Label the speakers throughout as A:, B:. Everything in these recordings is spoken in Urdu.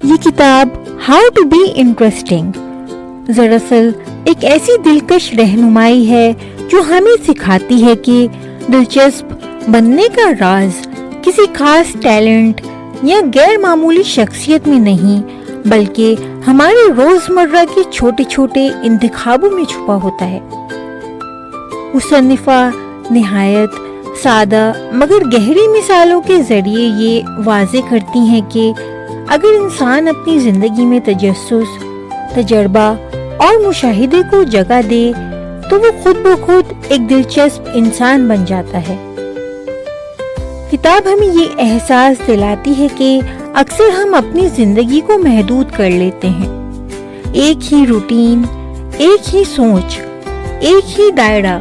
A: یہ کتاب ہاؤ ٹو بی انٹرسٹنگ دراصل ایک ایسی دلکش رہنمائی ہے جو ہمیں سکھاتی ہے کہ دلچسپ بننے کا راز کسی خاص ٹیلنٹ یا غیر معمولی شخصیت میں نہیں بلکہ ہمارے روزمرہ کے چھوٹے چھوٹے انتخابوں میں چھپا ہوتا ہے۔ مصنفہ نہایت سادہ مگر گہری مثالوں کے ذریعے یہ واضح کرتی ہیں کہ اگر انسان اپنی زندگی میں تجسس، تجربہ اور مشاہدے کو جگہ دے تو وہ خود بخود ایک دلچسپ انسان بن جاتا ہے۔ کتاب ہمیں یہ احساس دلاتی ہے کہ اکثر ہم اپنی زندگی کو محدود کر لیتے ہیں، ایک ہی روٹین، ایک ہی سوچ، ایک ہی دائرہ،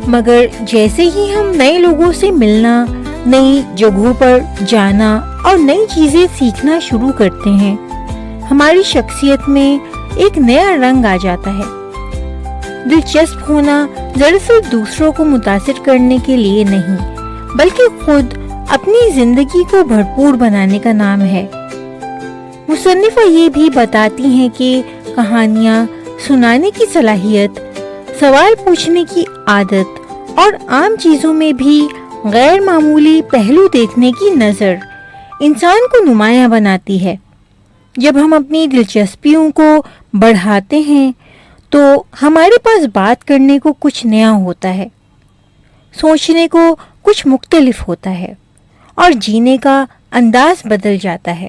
A: مگر جیسے ہی ہم نئے لوگوں سے ملنا، نئی جگہوں پر جانا اور نئی چیزیں سیکھنا شروع کرتے ہیں، ہماری شخصیت میں ایک نیا رنگ آ جاتا ہے۔ دلچسپ ہونا دراصل دوسروں کو متاثر کرنے کے لیے نہیں بلکہ خود اپنی زندگی کو بھرپور بنانے کا نام ہے۔ مصنفہ یہ بھی بتاتی ہیں کہ کہانیاں سنانے کی صلاحیت، سوال پوچھنے کی عادت اور عام چیزوں میں بھی غیر معمولی پہلو دیکھنے کی نظر انسان کو نمایاں بناتی ہے۔ جب ہم اپنی دلچسپیوں کو بڑھاتے ہیں تو ہمارے پاس بات کرنے کو کچھ نیا ہوتا ہے، سوچنے کو کچھ مختلف ہوتا ہے اور جینے کا انداز بدل جاتا ہے۔